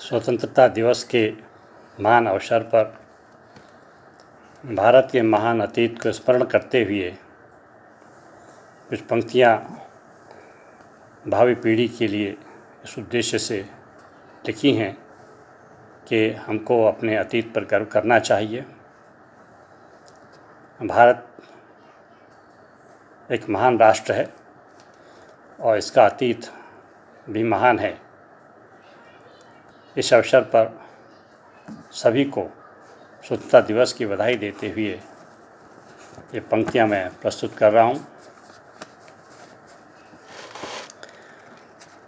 स्वतंत्रता दिवस के महान अवसर पर भारत के महान अतीत को स्मरण करते हुए कुछ पंक्तियाँ भावी पीढ़ी के लिए इस उद्देश्य से लिखी हैं कि हमको अपने अतीत पर गर्व करना चाहिए। भारत एक महान राष्ट्र है और इसका अतीत भी महान है। इस अवसर पर सभी को स्वतंत्रता दिवस की बधाई देते हुए ये पंक्तियाँ मैं प्रस्तुत कर रहा हूँ।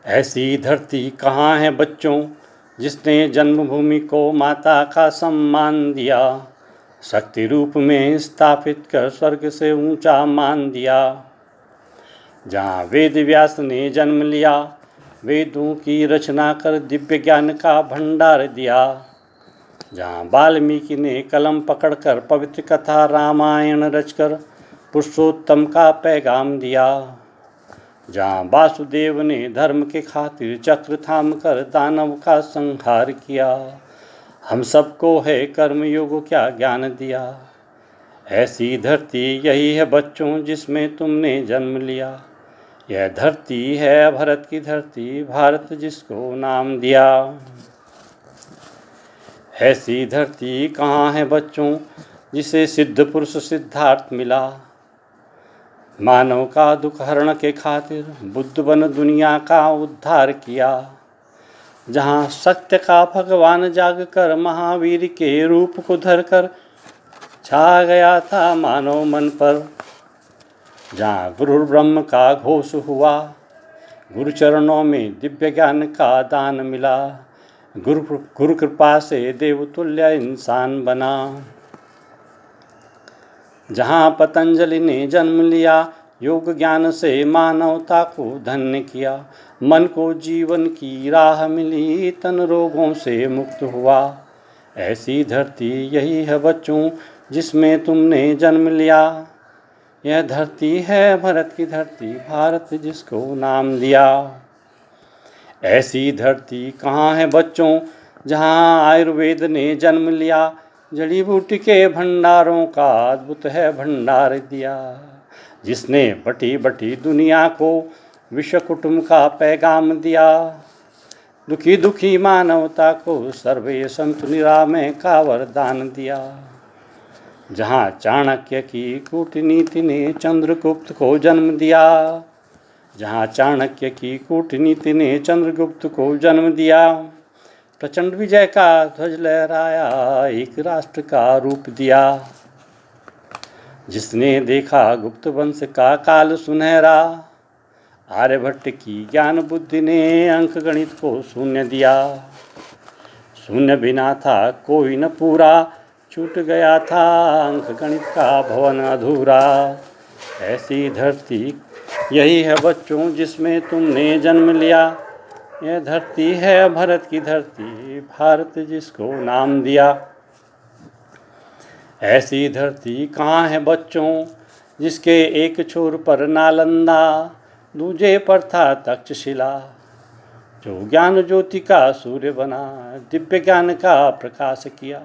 ऐसी धरती कहाँ है बच्चों जिसने जन्मभूमि को माता का सम्मान दिया, शक्ति रूप में स्थापित कर स्वर्ग से ऊंचा मान दिया। जहाँ वेद व्यास ने जन्म लिया, वेदों की रचना कर दिव्य ज्ञान का भंडार दिया। जहाँ वाल्मीकि ने कलम पकड़कर पवित्र कथा रामायण रचकर पुरुषोत्तम का पैगाम दिया। जहाँ वासुदेव ने धर्म के खातिर चक्र थाम कर दानव का संहार किया। हम सबको है कर्मयोग क्या ज्ञान दिया। ऐसी धरती यही है बच्चों जिसमें तुमने जन्म लिया। यह धरती है भारत की धरती, भारत जिसको नाम दिया। ऐसी धरती कहाँ है बच्चों जिसे सिद्ध पुरुष सिद्धार्थ मिला। मानव का दुख हरण के खातिर बुद्ध बन दुनिया का उद्धार किया। जहाँ सत्य का भगवान जाग कर महावीर के रूप को धरकर छा गया था मानव मन पर। जहाँ गुरु ब्रह्म का घोष हुआ, गुरु चरणों में दिव्य ज्ञान का दान मिला। गुरु कृपा से देवतुल्य इंसान बना। जहाँ पतंजलि ने जन्म लिया, योग ज्ञान से मानवता को धन्य किया। मन को जीवन की राह मिली, तन रोगों से मुक्त हुआ। ऐसी धरती यही है बच्चों जिसमें तुमने जन्म लिया। यह धरती है भारत की धरती, भारत जिसको नाम दिया। ऐसी धरती कहाँ है बच्चों जहाँ आयुर्वेद ने जन्म लिया। जड़ी बूटी के भंडारों का अद्भुत है भंडार दिया। जिसने बटी बटी दुनिया को विश्व कुटुंब का पैगाम दिया। दुखी दुखी मानवता को सर्वे संत निरामय का वरदान दिया। जहाँ चाणक्य की कूटनीति ने चंद्रगुप्त को जन्म दिया। जहाँ चाणक्य की कूटनीति ने चंद्रगुप्त को जन्म दिया। प्रचंड विजय का ध्वज लहराया, एक राष्ट्र का रूप दिया। जिसने देखा गुप्त वंश का काल सुनहरा। आर्यभट्ट की ज्ञान बुद्धि ने अंक गणित को शून्य दिया। शून्य बिना था कोई न पूरा, छूट गया था अंक गणित का भवन अधूरा। ऐसी धरती यही है बच्चों जिसमें तुमने जन्म लिया। यह धरती है भारत की धरती, भारत जिसको नाम दिया। ऐसी धरती कहाँ है बच्चों जिसके एक छोर पर नालंदा, दूजे पर था तक्षशिला। जो ज्ञान ज्योति का सूर्य बना, दिव्य ज्ञान का प्रकाश किया।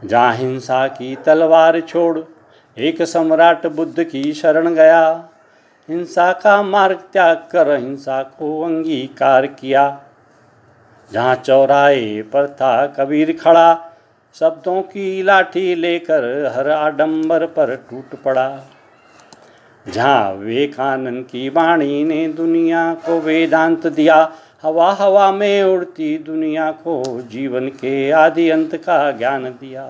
जहाँ हिंसा की तलवार छोड़ एक सम्राट बुद्ध की शरण गया। हिंसा का मार्ग त्याग कर हिंसा को अंगीकार किया। जहाँ चौराहे पर था कबीर खड़ा, शब्दों की लाठी लेकर हर आडंबर पर टूट पड़ा। जहाँ विवेकानंद की वाणी ने दुनिया को वेदांत दिया। हवा हवा में उड़ती दुनिया को जीवन के आदि अंत का ज्ञान दिया।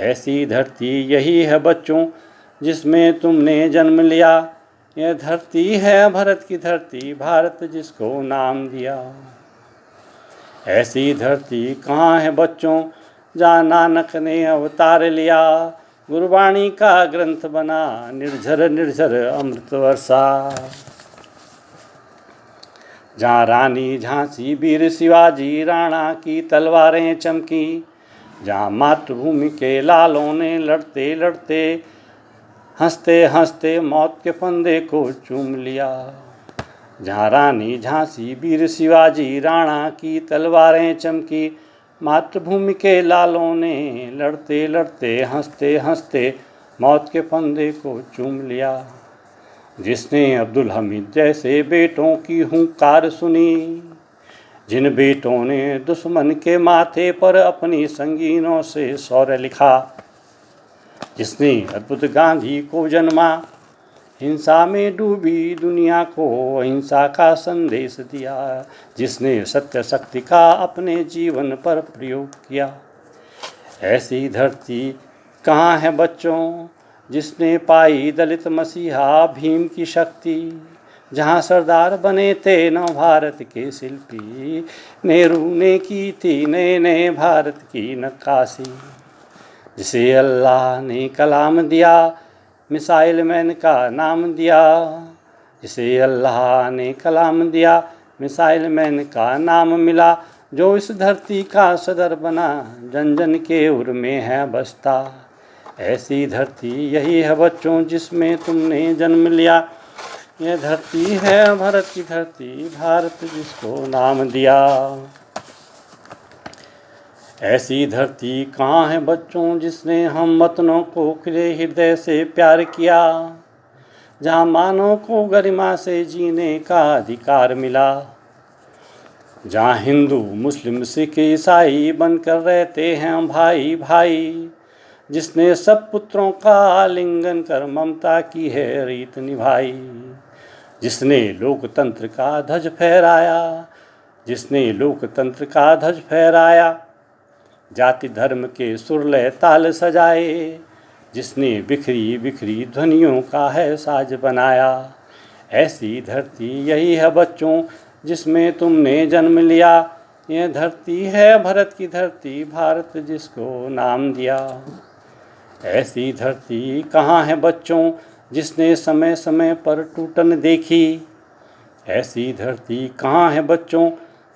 ऐसी धरती यही है बच्चों जिसमें तुमने जन्म लिया। यह धरती है भारत की धरती, भारत जिसको नाम दिया। ऐसी धरती कहाँ है बच्चों जहाँ नानक ने अवतार लिया। गुरबाणी का ग्रंथ बना, निर्झर निर्झर अमृत वर्षा। जहाँ रानी झांसी वीर शिवाजी राणा की तलवारें चमकी। जहाँ मातृभूमि के लालों ने लड़ते लड़ते हंसते हंसते मौत के फंदे को चूम लिया। जहाँ रानी झांसी वीर शिवाजी राणा की तलवारें चमकी, मातृभूमि के लालों ने लड़ते लड़ते हंसते हंसते मौत के फंदे को चूम लिया। जिसने अब्दुल हमीद जैसे बेटों की हुंकार सुनी, जिन बेटों ने दुश्मन के माथे पर अपनी संगीनों से शौर्य लिखा, जिसने अद्भुत गांधी को जन्मा, हिंसा में डूबी दुनिया को अहिंसा का संदेश दिया, जिसने सत्य शक्ति का अपने जीवन पर प्रयोग किया। ऐसी धरती कहाँ है बच्चों जिसने पाई दलित मसीहा भीम की शक्ति, जहाँ सरदार बने थे नव भारत के शिल्पी, नेहरू ने की थी नए नए भारत की नक्काशी। जिसे अल्लाह ने कलाम दिया, मिसाइल मैन का नाम दिया, जिसे अल्लाह ने कलाम दिया, मिसाइल मैन का नाम मिला, जो इस धरती का सदर बना, जन जन के उर में है बसता। ऐसी धरती यही है बच्चों जिसमें तुमने जन्म लिया, यह धरती है भारत की धरती, भारत जिसको नाम दिया। ऐसी धरती कहाँ है बच्चों जिसने हम वतनों को खुले हृदय से प्यार किया, जहाँ मानव को गरिमा से जीने का अधिकार मिला, जहाँ हिंदू मुस्लिम सिख ईसाई बनकर रहते हैं भाई भाई, जिसने सब पुत्रों का आलिंगन कर ममता की है रीत निभाई, जिसने लोकतंत्र का ध्वज फहराया, जिसने लोकतंत्र का ध्वज फहराया, जाति धर्म के सुरलय ताल सजाए, जिसने बिखरी बिखरी ध्वनियों का है साज बनाया। ऐसी धरती यही है बच्चों जिसमें तुमने जन्म लिया, यह धरती है भारत की धरती, भारत जिसको नाम दिया। ऐसी धरती कहाँ है बच्चों जिसने समय समय पर टूटन देखी, ऐसी धरती कहाँ है बच्चों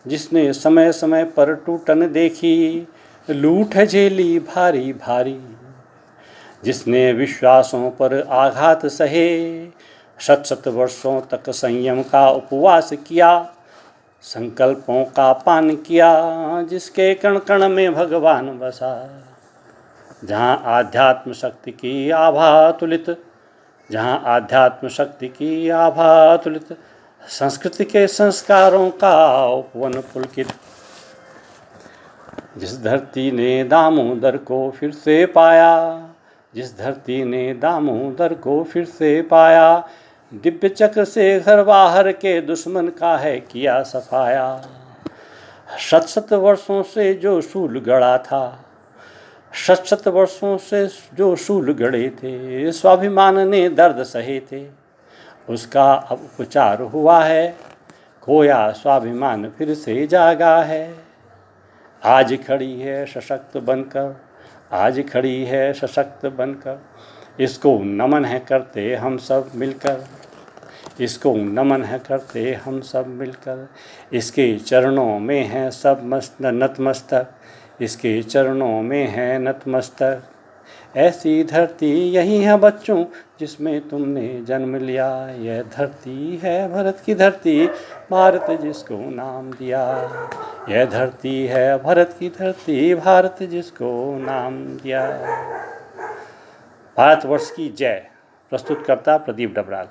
जिसने समय समय पर टूटन देखी, लूट है झेली भारी भारी, जिसने विश्वासों पर आघात सहे, शत शत वर्षों तक संयम का उपवास किया, संकल्पों का पान किया, जिसके कण कण में भगवान बसा, जहाँ आध्यात्म शक्ति की आभा तुलित, जहाँ आध्यात्म शक्ति की आभा तुलित, संस्कृति के संस्कारों का उपवन पुलकित। जिस धरती ने दामोदर को फिर से पाया, जिस धरती ने दामोदर को फिर से पाया, दिव्य चक्र से घर बाहर के दुश्मन का है किया सफाया। शत शत वर्षों से जो शूल गड़ा था, शत शत वर्षों से जो शूल गड़े थे, स्वाभिमान ने दर्द सहे थे, उसका अब उपचार हुआ है, खोया स्वाभिमान फिर से जागा है। आज खड़ी है सशक्त बनकर, आज खड़ी है सशक्त बनकर, इसको नमन है करते हम सब मिलकर, इसको नमन है करते हम सब मिलकर, इसके चरणों में है सब नतमस्तक, इसके चरणों में है नतमस्तक। ऐसी धरती यही है बच्चों जिसमें तुमने जन्म लिया, यह धरती है भारत की धरती, भारत जिसको नाम दिया, यह धरती है भारत की धरती, भारत जिसको नाम दिया। भारतवर्ष की जय। प्रस्तुतकर्ता प्रदीप डबराल।